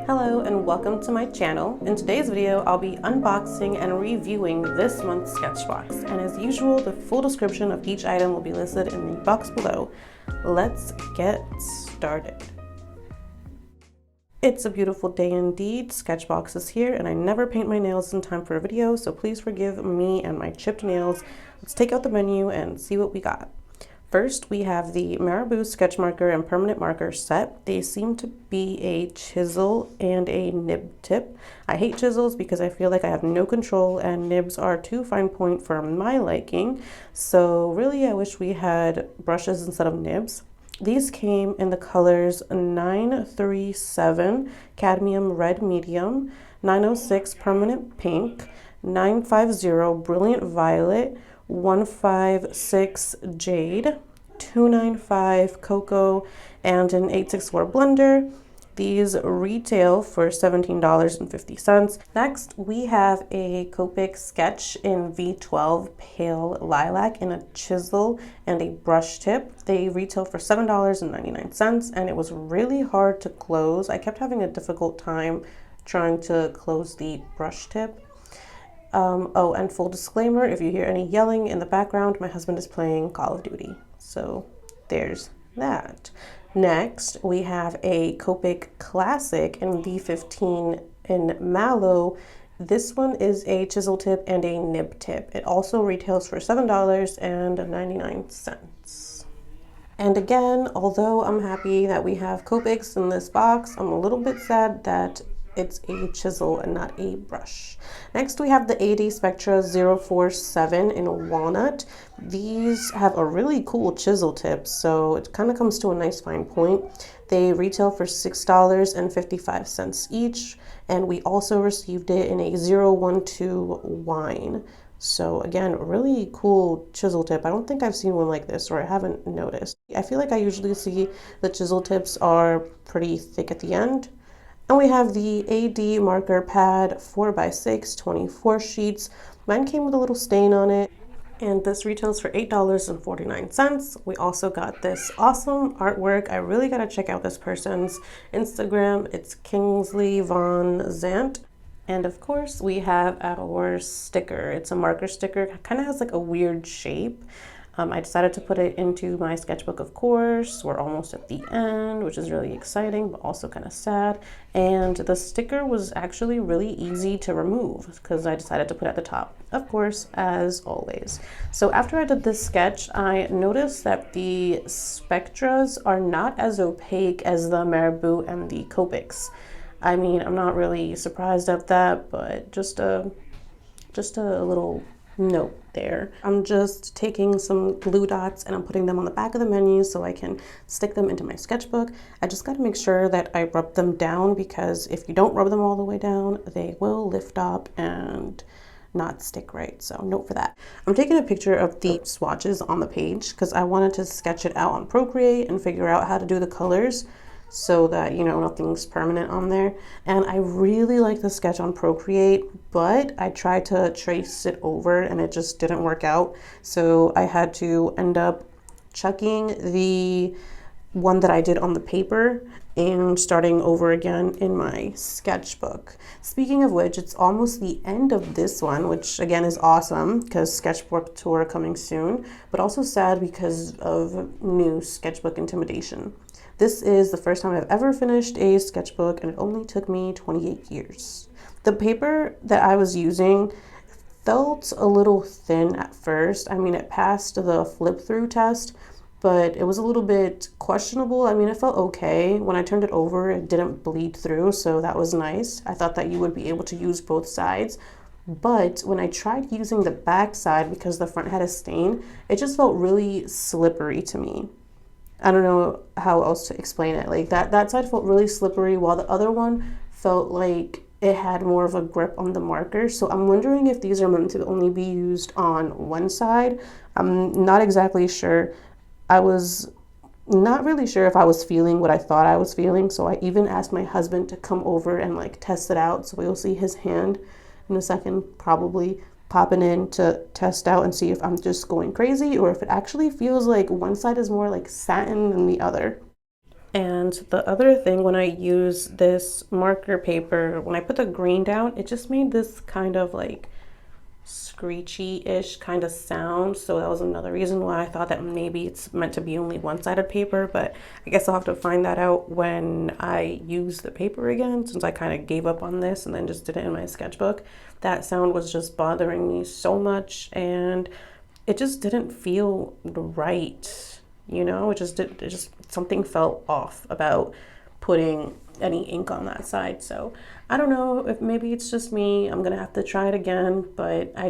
Hello and welcome to my channel. In today's video, I'll be unboxing and reviewing this month's Sketchbox. And as usual, the full description of each item will be listed in the box below. Let's get started. It's a beautiful day indeed. Sketchbox is here and I never paint my nails in time for a video, so please forgive me and my chipped nails. Let's take out the menu and see what we got. First, we have the Marabú sketch marker and permanent marker set. They seem to be a chisel and a nib tip. I hate chisels because I feel like I have no control and nibs are too fine point for my liking. So really, I wish we had brushes instead of nibs. These came in the colors 937 cadmium red medium, 906 permanent pink, 950 brilliant violet, 156 jade, 295 cocoa, and an 864 blender. These retail for $17.50. Next, we have a Copic sketch in V12 pale lilac in a chisel and a brush tip. They retail for $7.99 and it was really hard to close. I kept having a difficult time trying to close the brush tip. Oh, and full disclaimer, if you hear any yelling in the background, my husband is playing Call of Duty. So there's that. Next, we have a Copic Classic in V15 in Mallow. This one is a chisel tip and a nib tip. It also retails for $7.99. And again, although I'm happy that we have Copics in this box, I'm a little bit sad that it's a chisel and not a brush. Next, we have the AD Spectra 047 in Walnut. These have a really cool chisel tip, so it kind of comes to a nice fine point. They retail for $6.55 each, and we also received it in a 012 wine. So again, really cool chisel tip. I don't think I've seen one like this, or I haven't noticed. I feel like I usually see the chisel tips are pretty thick at the end. And we have the AD marker pad 4x6, 24 sheets. Mine came with a little stain on it, and this retails for $8.49. We also got this awesome artwork. I really gotta check out this person's Instagram. It's Kingsley Von Zant. And of course, we have our sticker. It's a marker sticker. It kind of has like a weird shape. I decided to put it into my sketchbook, of course. We're almost at the end, which is really exciting, but also kind of sad. And the sticker was actually really easy to remove because I decided to put it at the top, of course, as always. So after I did this sketch, I noticed that the Spectras are not as opaque as the Marabú and the Copics. I mean, I'm not really surprised at that, but just a little note there. I'm just taking some glue dots and I'm putting them on the back of the menu so I can stick them into my sketchbook. I just got to make sure that I rub them down, because if you don't rub them all the way down, they will lift up and not stick right. So note for that. I'm taking a picture of the swatches on the page because I wanted to sketch it out on Procreate and figure out how to do the colors so that, you know, nothing's permanent on there. And I really like the sketch on Procreate, but I tried to trace it over and it just didn't work out. So I had to end up chucking the one that I did on the paper and starting over again in my sketchbook. Speaking of which, it's almost the end of this one, which again is awesome because sketchbook tour coming soon, but also sad because of new sketchbook intimidation. This is the first time I've ever finished a sketchbook and it only took me 28 years. The paper that I was using felt a little thin at first. I mean, it passed the flip through test, but it was a little bit questionable. I mean, it felt okay. When I turned it over, it didn't bleed through, so that was nice. I thought that you would be able to use both sides. But when I tried using the back side, because the front had a stain, it just felt really slippery to me. I don't know how else to explain it. Like that side felt really slippery while the other one felt like it had more of a grip on the marker. So I'm wondering if these are meant to only be used on one side. I'm not exactly sure. I was not really sure if I was feeling what I thought I was feeling. So I even asked my husband to come over and like test it out. So you'll see his hand in a second, probably popping in to test out and see if I'm just going crazy or if it actually feels like one side is more like satin than the other. And the other thing, when I use this marker paper, when I put the green down, it just made this kind of like screechy-ish kind of sound. So that was another reason why I thought that maybe it's meant to be only one-sided paper, but I guess I'll have to find that out when I use the paper again, since I kind of gave up on this and then just did it in my sketchbook. That sound was just bothering me so much, and it just didn't feel right. You know, it just something felt off about putting any ink on that side. So I don't know if maybe it's just me. I'm gonna have to try it again, but I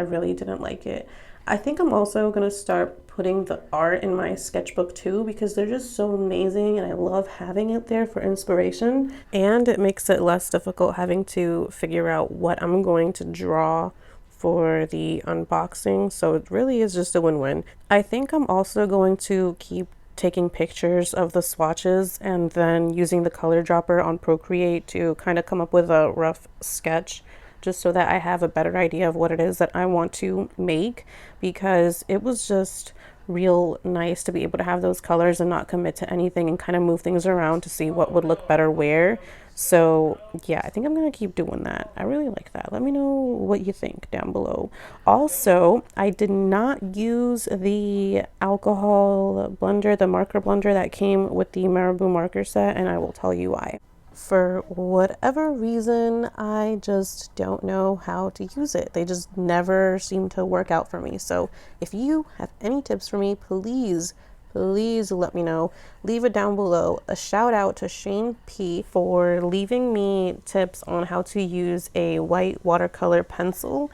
really didn't like it. I think I'm also gonna start putting the art in my sketchbook too, because they're just so amazing and I love having it there for inspiration. And it makes it less difficult having to figure out what I'm going to draw for the unboxing. So it really is just a win-win. I think I'm also going to keep taking pictures of the swatches and then using the color dropper on Procreate to kind of come up with a rough sketch, just so that I have a better idea of what it is that I want to make, because it was just real nice to be able to have those colors and not commit to anything and kind of move things around to see what would look better where. So yeah, I think I'm gonna keep doing that. I really like that. Let me know what you think down below. Also, I did not use the alcohol blender, the marker blender that came with the Marabú marker set, and I will tell you why. For whatever reason, I just don't know how to use it. They just never seem to work out for me. So if you have any tips for me, please let me know. Leave it down below. A shout out to Shane P for leaving me tips on how to use a white watercolor pencil.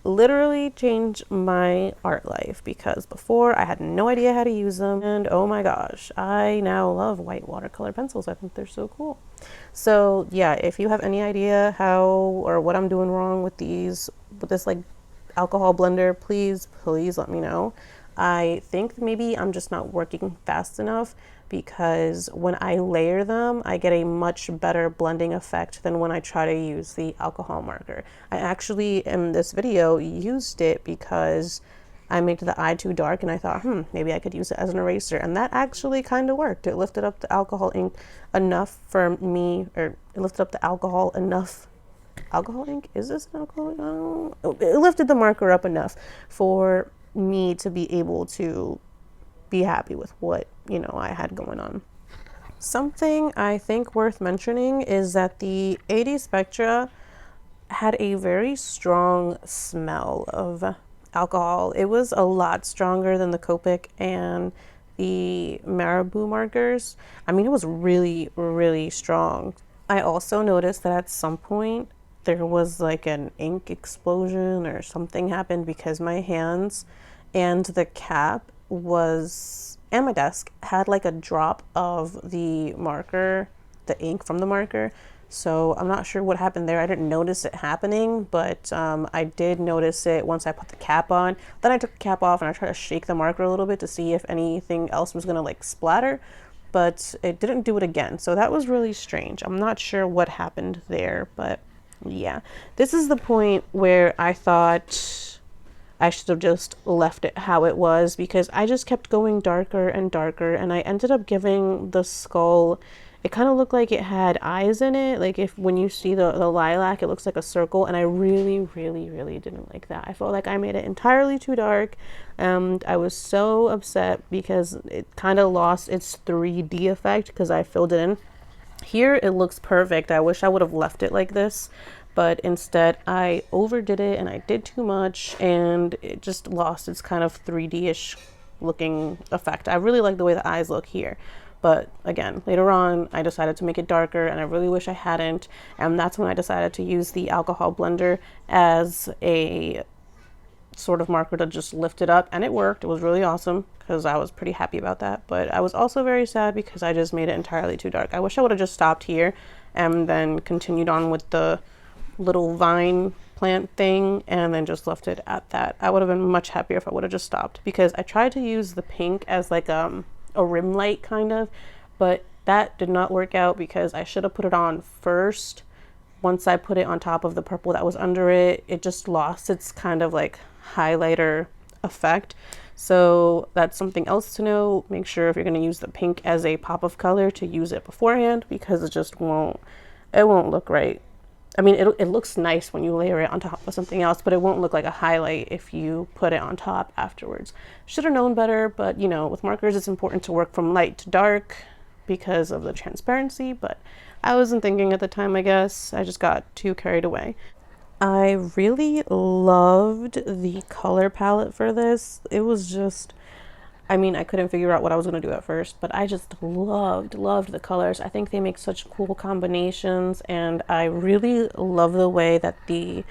Literally changed my art life, because before I had no idea how to use them, and oh my gosh, I now love white watercolor pencils. I think they're so cool. So yeah, if you have any idea how or what I'm doing wrong with this like alcohol blender, please let me know. I think maybe I'm just not working fast enough, because when I layer them, I get a much better blending effect than when I try to use the alcohol marker. I actually, in this video, used it because I made the eye too dark and I thought, maybe I could use it as an eraser. And that actually kind of worked. It lifted up the alcohol ink enough for me, or it lifted up the alcohol enough. Alcohol ink? Is this alcohol? It lifted the marker up enough for me to be able to be happy with what, I had going on. Something I think worth mentioning is that the 80 Spectra had a very strong smell of alcohol. It was a lot stronger than the Copic and the Marabú markers. I mean, it was really, really strong. I also noticed that at some point there was like an ink explosion or something happened, because my hands and the cap and my desk had like a drop of the marker, the ink from the marker. So I'm not sure what happened there. I didn't notice it happening, but I did notice it once I put the cap on. Then I took the cap off and I tried to shake the marker a little bit to see if anything else was gonna like splatter, but it didn't do it again. So that was really strange. I'm not sure what happened there, but yeah. This is the point where I thought I should have just left it how it was, because I just kept going darker and darker, and I ended up giving the skull, it kind of looked like it had eyes in it. Like when you see the lilac, it looks like a circle, and I really, really, really didn't like that. I felt like I made it entirely too dark, and I was so upset because it kind of lost its 3D effect because I filled it in. Here it looks perfect. I wish I would have left it like this, but instead I overdid it and I did too much, and it just lost its kind of 3D-ish looking effect. I really like the way the eyes look here, but again, later on I decided to make it darker, and I really wish I hadn't, and that's when I decided to use the alcohol blender as a sort of marker to just lift it up, and it worked. It was really awesome, because I was pretty happy about that, but I was also very sad because I just made it entirely too dark. I wish I would have just stopped here and then continued on with the little vine plant thing and then just left it at that. I would have been much happier if I would have just stopped, because I tried to use the pink as like a rim light kind of, but that did not work out because I should have put it on first. Once I put it on top of the purple that was under it, it just lost its kind of like highlighter effect. So that's something else to know. Make sure if you're going to use the pink as a pop of color to use it beforehand, because it just won't look right. I mean, it looks nice when you layer it on top of something else, but it won't look like a highlight if you put it on top afterwards. Should have known better, but you know, with markers, it's important to work from light to dark because of the transparency, but I wasn't thinking at the time, I guess. I just got too carried away. I really loved the color palette for this. It was just, I mean, I couldn't figure out what I was going to do at first, but I just loved the colors. I think they make such cool combinations, and I really love the way that the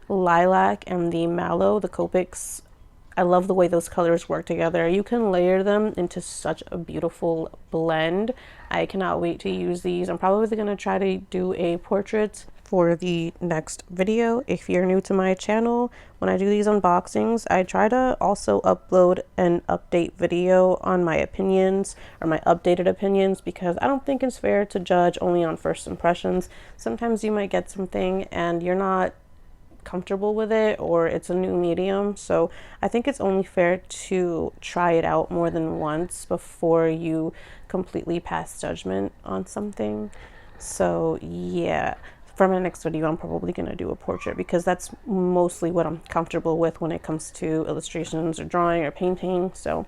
Lilac and the Mallow, the Copics, I love the way those colors work together. You can layer them into such a beautiful blend. I cannot wait to use these. I'm probably going to try to do a portrait for the next video. If you're new to my channel, when I do these unboxings, I try to also upload an update video on my opinions, or my updated opinions, because I don't think it's fair to judge only on first impressions. Sometimes you might get something and you're not comfortable with it, or it's a new medium, so I think it's only fair to try it out more than once before you completely pass judgment on something. So yeah, for my next video, I'm probably going to do a portrait, because that's mostly what I'm comfortable with when it comes to illustrations or drawing or painting. So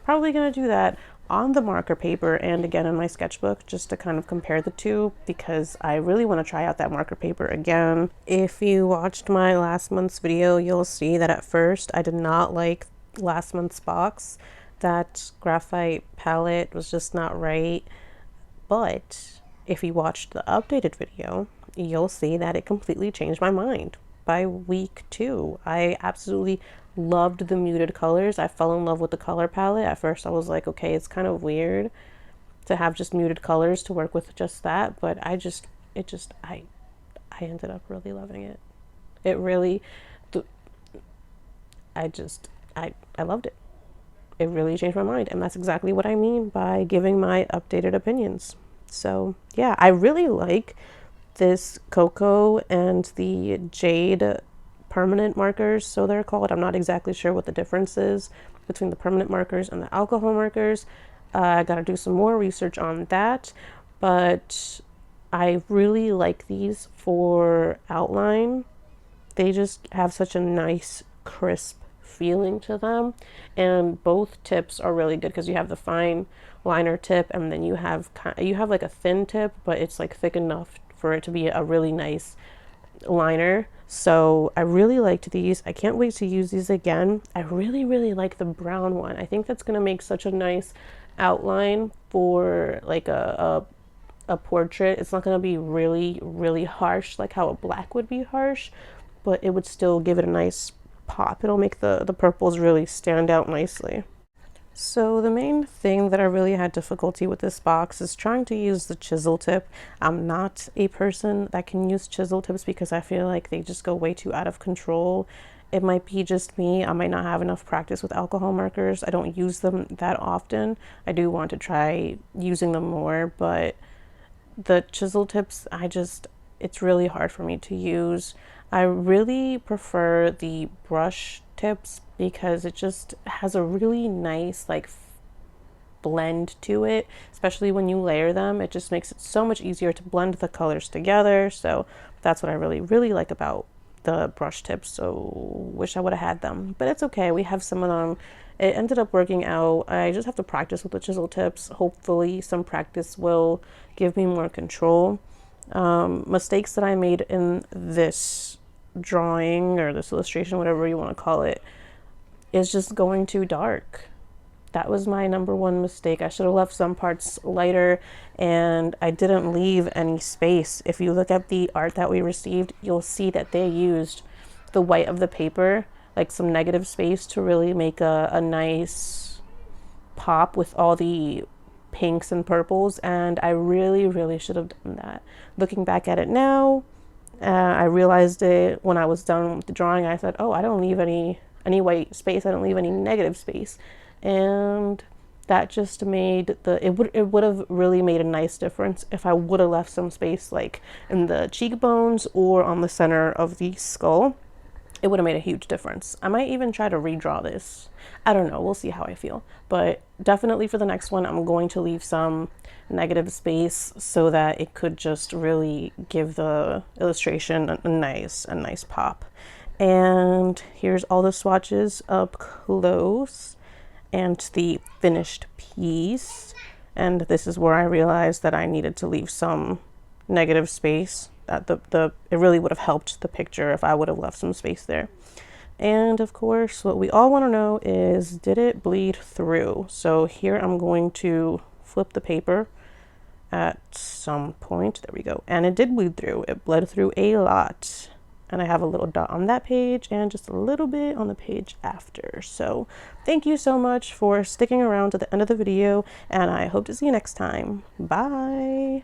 probably going to do that on the marker paper and again in my sketchbook, just to kind of compare the two, because I really want to try out that marker paper again. If you watched my last month's video, you'll see that at first I did not like last month's box. That graphite palette was just not right. But if you watched the updated video, you'll see that it completely changed my mind. By week 2, I absolutely loved the muted colors. I fell in love with the color palette. At first I was like, okay, it's kind of weird to have just muted colors to work with just that, but I ended up really loving it. It really, I loved it. It really changed my mind, and that's exactly what I mean by giving my updated opinions. So yeah, I really like this cocoa and the jade permanent markers, so they're called. I'm not exactly sure what the difference is between the permanent markers and the alcohol markers. I gotta do some more research on that, but I really like these for outline. They just have such a nice crisp feeling to them, and both tips are really good, because you have the fine liner tip, and then you have like a thin tip, but it's like thick enough for it to be a really nice liner. So I really liked these. I can't wait to use these again. I really like the brown one. I think that's going to make such a nice outline for like a portrait. It's not going to be really harsh like how a black would be harsh, but it would still give it a nice pop. It'll make the purples really stand out nicely. So the main thing that I really had difficulty with this box is trying to use the chisel tip. I'm not a person that can use chisel tips because I feel like they just go way too out of control. It might be just me. I might not have enough practice with alcohol markers. I don't use them that often. I do want to try using them more, but the chisel tips, it's really hard for me to use. I really prefer the brush tips because it just has a really nice like blend to it, especially when you layer them. It just makes it so much easier to blend the colors together. So that's what I really like about the brush tips. So wish I would have had them, but it's okay. We have some of them. It ended up working out. I just have to practice with the chisel tips. Hopefully some practice will give me more control. Mistakes that I made in this drawing or this illustration, whatever you want to call it, is just going too dark. That was my number one mistake. I should have left some parts lighter, and I didn't leave any space. If you look at the art that we received, you'll see that they used the white of the paper, like some negative space, to really make a nice pop with all the pinks and purples, and I really should have done that. Looking back at it now, I realized it when I was done with the drawing. I said, oh, I don't leave any white space. I don't leave any negative space. And that just made it would have really made a nice difference if I would have left some space like in the cheekbones or on the center of the skull. it would have made a huge difference. I might even try to redraw this. I don't know, we'll see how I feel. But definitely for the next one, I'm going to leave some negative space so that it could just really give the illustration a nice pop. And here's all the swatches up close and the finished piece. And this is where I realized that I needed to leave some negative space. That it really would have helped the picture if I would have left some space there. And of course, what we all want to know is, did it bleed through? So here I'm going to flip the paper at some point. There we go. And it did bleed through. It bled through a lot. And I have a little dot on that page and just a little bit on the page after. So thank you so much for sticking around to the end of the video, and I hope to see you next time. Bye.